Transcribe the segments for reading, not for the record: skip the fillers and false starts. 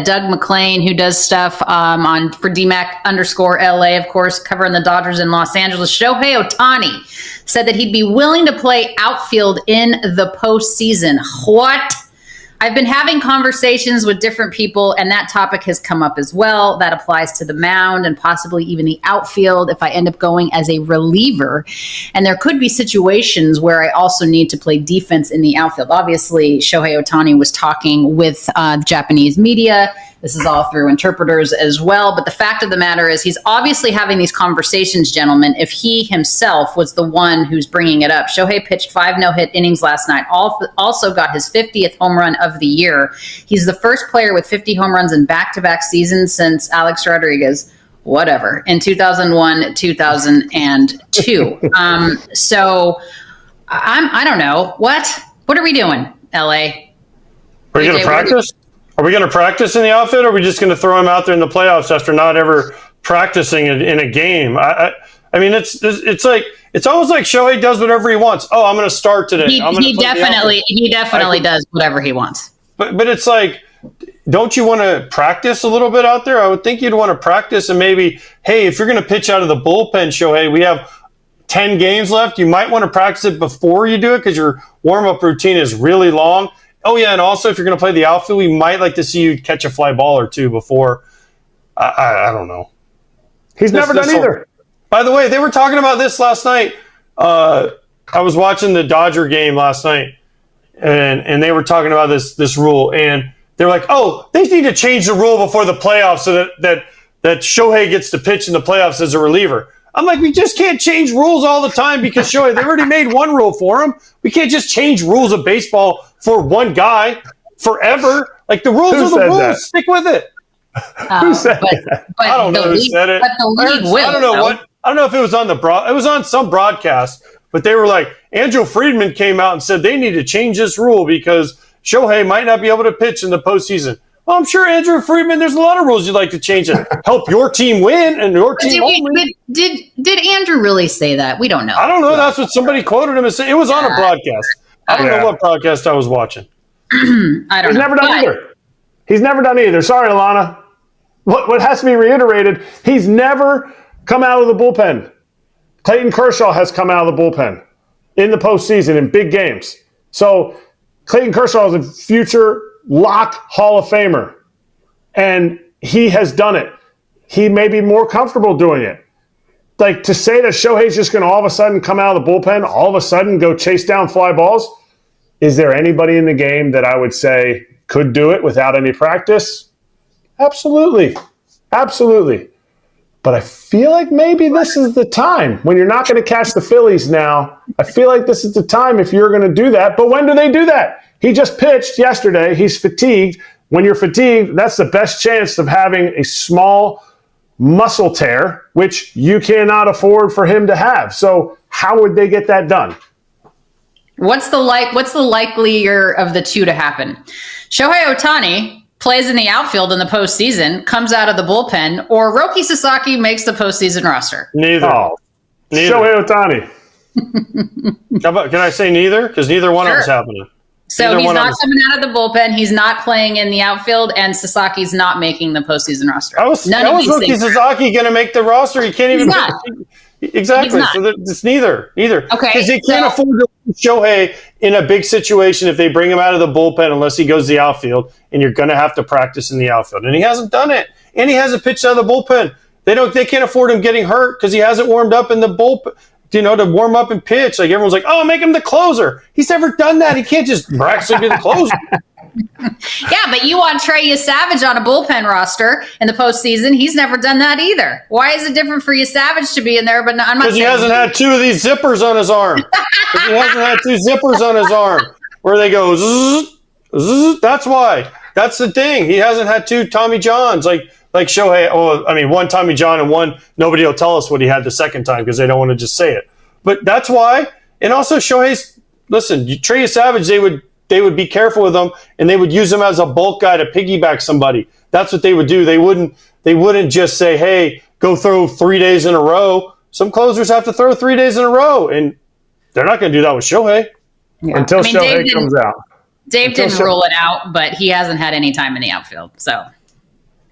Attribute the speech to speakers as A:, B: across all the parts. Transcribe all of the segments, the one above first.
A: Doug McClain, who does stuff for DMAC_LA, of course, covering the Dodgers in Los Angeles. Shohei Ohtani said that he'd be willing to play outfield in the postseason. What? I've been having conversations with different people, and that topic has come up as well. That applies to the mound and possibly even the outfield if I end up going as a reliever. And there could be situations where I also need to play defense in the outfield. Obviously, Shohei Ohtani was talking with Japanese media. This is all through interpreters as well. But the fact of the matter is he's obviously having these conversations, gentlemen, if he himself was the one who's bringing it up. Shohei pitched 5 no-hit innings last night, also got his 50th home run of the year. He's the first player with 50 home runs in back-to-back seasons since Alex Rodriguez, whatever, in 2001, 2002. So I don't know. What are we doing, LA?
B: Are you going to practice? Are we going to practice in the outfit, or are we just going to throw him out there in the playoffs after not ever practicing in a game? I mean, it's almost like Shohei does whatever he wants. Oh, I'm going to start today.
A: He definitely does whatever he wants.
B: But it's like, don't you want to practice a little bit out there? I would think you'd want to practice and maybe, hey, if you're going to pitch out of the bullpen, Shohei, we have 10 games left. You might want to practice it before you do it because your warm-up routine is really long. Oh, yeah, and also if you're going to play the outfield, we might like to see you catch a fly ball or two before. I don't know.
C: He's never done either.
B: By the way, they were talking about this last night. I was watching the Dodger game last night, and they were talking about this rule. And they're like, oh, they need to change the rule before the playoffs so that Shohei gets to pitch in the playoffs as a reliever. I'm like, we just can't change rules all the time because Shohei, they already made one rule for him. We can't just change rules of baseball for one guy forever. Like, the rules are the rules. That? Stick with it.
C: Who said that?
B: I don't know who said it.
A: But the league will.
B: I don't know what. I don't know if it was on it was on some broadcast, but they were like, Andrew Friedman came out and said they need to change this rule because Shohei might not be able to pitch in the postseason. Well, I'm sure Andrew Friedman, there's a lot of rules you'd like to change that help your team win and your team win.
A: Did Andrew really say that? We don't know.
B: I don't know. That's what somebody quoted him as saying. It was on a broadcast. I don't know what broadcast I was watching.
A: I don't know.
C: He's never done either. He's never done either. Sorry, Alana. What has to be reiterated, he's never come out of the bullpen. Clayton Kershaw has come out of the bullpen in the postseason in big games. So Clayton Kershaw is a future lock Hall of Famer, and he has done it. He may be more comfortable doing it. Like, to say that Shohei's just going to all of a sudden come out of the bullpen, all of a sudden go chase down fly balls, is there anybody in the game that I would say could do it without any practice? Absolutely. Absolutely. But I feel like maybe this is the time when you're not going to catch the Phillies now. I feel like this is the time if you're going to do that. But when do they do that? He just pitched yesterday. He's fatigued. When you're fatigued, that's the best chance of having a small muscle tear, which you cannot afford for him to have. So how would they get that done?
A: What's the likelier of the two to happen? Shohei Ohtani plays in the outfield in the postseason, comes out of the bullpen, or Roki Sasaki makes the postseason roster?
B: Neither.
C: Shohei Ohtani.
B: Can I say neither? Because neither one of them's happening.
A: So he's not coming out of the bullpen. He's not playing in the outfield, and Sasaki's not making the postseason roster.
B: How is Roki Sasaki going to make the roster? He can't even.
A: He's not.
B: Exactly. So it's neither.
A: Okay.
B: Because they can't afford to lose Shohei in a big situation if they bring him out of the bullpen unless he goes to the outfield, and you're going to have to practice in the outfield. And he hasn't done it. And he hasn't pitched out of the bullpen. They can't afford him getting hurt because he hasn't warmed up in the bullpen, to warm up and pitch. Like, everyone's like, oh, make him the closer. He's never done that. He can't just miraculously be the closer.
A: Yeah, but you want Trey Savage on a bullpen roster in the postseason. He's never done that either. Why is it different for Savage to be in there? But I'm not.
B: Because he hasn't had two of these zippers on his arm. He hasn't had two zippers on his arm where they go zzz, zzz. That's why. That's the thing. He hasn't had two Tommy Johns like Shohei. Oh, I mean, one Tommy John and one. Nobody will tell us what he had the second time because they don't want to just say it. But that's why. And also Shohei's. Listen, Trey Savage. They would be careful with him, and they would use him as a bulk guy to piggyback somebody. That's what they would do. They wouldn't just say, hey, go throw 3 days in a row. Some closers have to throw 3 days in a row, and they're not going to do that with Shohei.
C: Until Shohei comes out.
A: Dave didn't rule it out, but he hasn't had any time in the outfield. So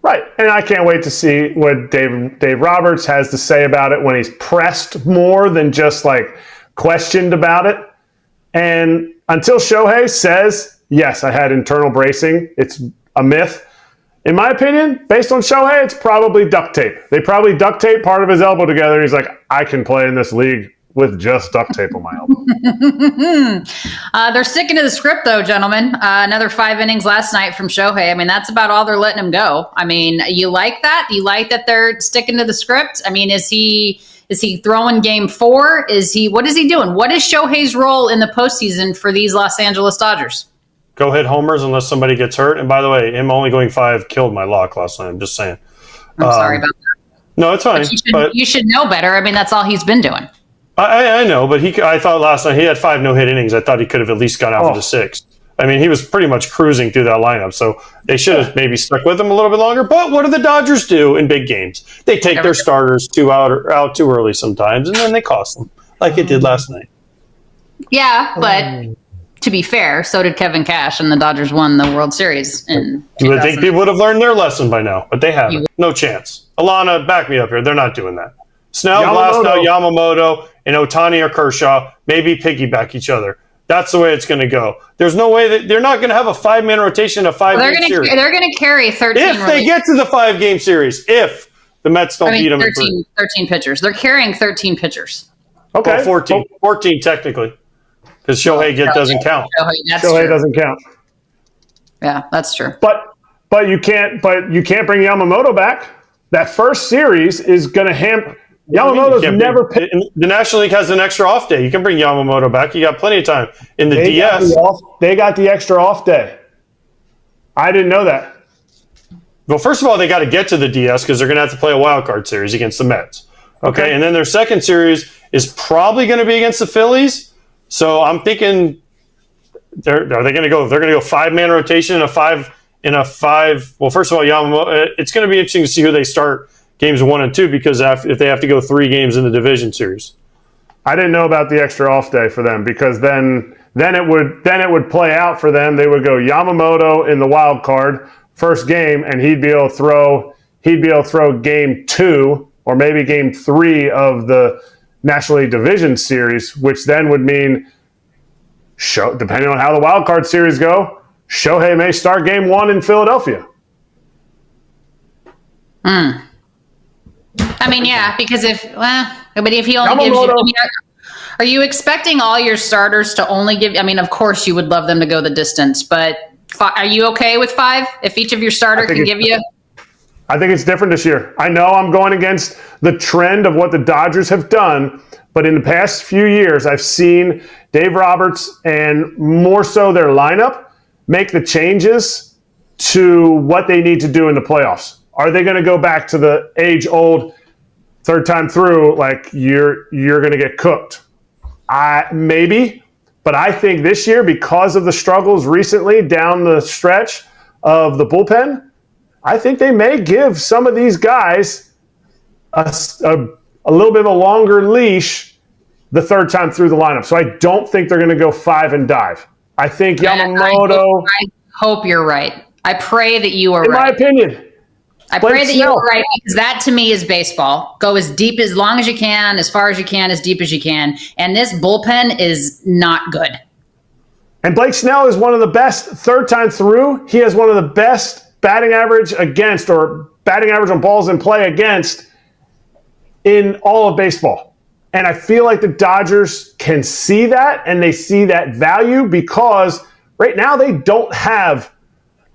C: Right. And I can't wait to see what Dave Roberts has to say about it when he's pressed more than just like questioned about it. And until Shohei says, yes, I had internal bracing, it's a myth. In my opinion, based on Shohei, it's probably duct tape. They probably duct tape part of his elbow together. He's like, I can play in this league with just duct tape on my elbow.
A: They're sticking to the script, though, gentlemen. Another 5 innings last night from Shohei. I mean, that's about all they're letting him go. I mean, you like that? You like that they're sticking to the script? I mean, is he throwing game 4? What is he doing? What is Shohei's role in the postseason for these Los Angeles Dodgers?
B: Go hit homers unless somebody gets hurt. And by the way, him only going 5 killed my lock last night. I'm just saying.
A: I'm sorry about that.
B: No, it's fine.
A: You should know better. I mean, that's all he's been doing.
B: I know, but I thought last night he had 5 no-hit innings. I thought he could have at least gone out for the 6th. I mean, he was pretty much cruising through that lineup, so they should have maybe stuck with him a little bit longer. But what do the Dodgers do in big games? They take their starters out too early sometimes, and then they cost them, like it did last night.
A: Yeah, but to be fair, so did Kevin Cash, and the Dodgers won the World Series in
B: You would think people would have learned their lesson by now, but they haven't. No chance. Alana, back me up here. They're not doing that. Snell, Glasnow, Yamamoto, and Ohtani or Kershaw maybe piggyback each other. That's the way it's going to go. There's no way that they're not going to have a 5-man rotation, a 5-game series.
A: They're going to carry 13.
B: If they get to the 5-game series, if the Mets don't beat them
A: 13 pitchers. They're carrying 13 pitchers.
C: Okay.
B: Well, 14 technically, because Shohei doesn't count.
C: Shohei doesn't count.
A: Yeah, that's true.
C: But you can't bring Yamamoto back. That first series is going to hamper. Yamamoto's never pitched.
B: The National League has an extra off day. You can bring Yamamoto back. You got plenty of time. In the DS.
C: They got the extra off day. I didn't know that.
B: Well, first of all, they got to get to the DS because they're going to have to play a wild card series against the Mets. Okay. And then their second series is probably going to be against the Phillies. So I'm thinking, are they going to go? They're going to go 5-man rotation in a five. Well, first of all, Yamamoto. It's going to be interesting to see who they start games 1 and 2 because if they have to go 3 games in the division series.
C: I didn't know about the extra off day for them because then it would play out for them. They would go Yamamoto in the wild card first game, and he'd be able to throw game 2 or maybe game 3 of the National League Division Series, which then would mean, depending on how the wild card series go, Shohei may start game 1 in Philadelphia.
A: I mean, yeah, because if he only gives you, are you expecting all your starters to only give? I mean, of course you would love them to go the distance, but are you okay with 5 if each of your starter can give you?
C: I think it's different this year. I know I'm going against the trend of what the Dodgers have done, but in the past few years, I've seen Dave Roberts and more so their lineup make the changes to what they need to do in the playoffs. Are they going to go back to the age-old third time through, like you're going to get cooked? Maybe, but I think this year, because of the struggles recently down the stretch of the bullpen, I think they may give some of these guys a little bit of a longer leash the third time through the lineup. So I don't think they're going to go 5 and dive. I think Yamamoto...
A: I hope you're right. I pray that you are right.
C: In my opinion.
A: I pray that you are right, because that to me is baseball. Go as deep as long as you can, as far as you can, as deep as you can. And this bullpen is not good.
C: And Blake Snell is one of the best third time through. He has one of the best batting average against, or batting average on balls in play against, in all of baseball. And I feel like the Dodgers can see that, and they see that value because right now they don't have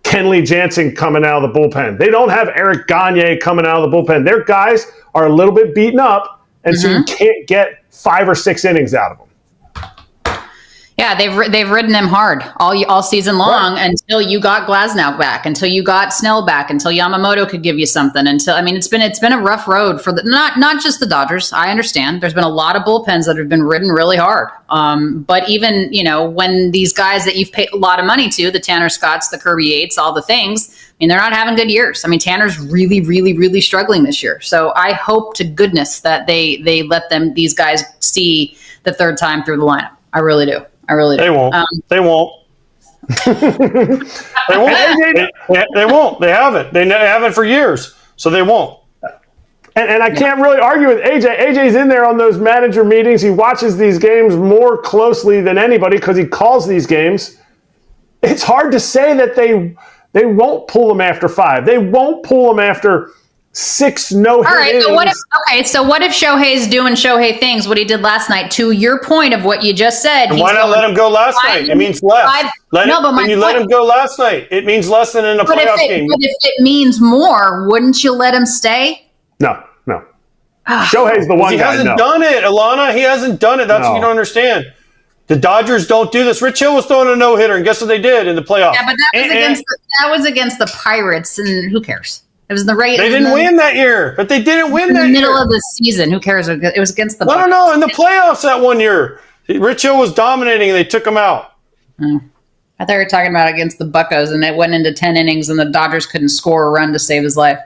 C: Kenley Jansen coming out of the bullpen. They don't have Eric Gagne coming out of the bullpen. Their guys are a little bit beaten up, and so you can't get 5 or 6 innings out of them.
A: Yeah, they've ridden them hard all season long until you got Glasnow back, until you got Snell back, until Yamamoto could give you something. It's been a rough road for not just the Dodgers. I understand there's been a lot of bullpens that have been ridden really hard. But even when these guys that you've paid a lot of money to, the Tanner Scotts, the Kirby Yates, all the things, I mean, they're not having good years. I mean, Tanner's really, really, really struggling this year. So I hope to goodness that they let these guys see the third time through the lineup. I really do.
B: They won't. They won't. They won't. They won't. They haven't. They haven't for years, so they won't.
C: And I can't really argue with AJ. AJ's in there on those manager meetings. He watches these games more closely than anybody because he calls these games. It's hard to say that they won't pull him after 5. They won't pull him after 6 no-hit
A: All right,
C: innings.
A: so what if Shohei's doing Shohei things, what he did last night, to your point of what you just said?
B: And why not let him go last night? It means less. Let him go last night. It means less than in a playoff game.
A: But if it means more, wouldn't you let him stay?
C: No. Shohei's the one
B: guy. He hasn't done it, Alana. He hasn't done it. That's what you don't understand. The Dodgers don't do this. Rich Hill was throwing a no-hitter, and guess what they did in the playoffs?
A: Yeah, but that was against the Pirates, and who cares? It was the right.
B: They didn't win that year, but they didn't win that year.
A: In the middle of the season. Who cares? It was against the Bucs.
B: No. In the playoffs that one year, Rich Hill was dominating, and they took him out.
A: I thought you were talking about against the Buccos, and it went into 10 innings, and the Dodgers couldn't score a run to save his life.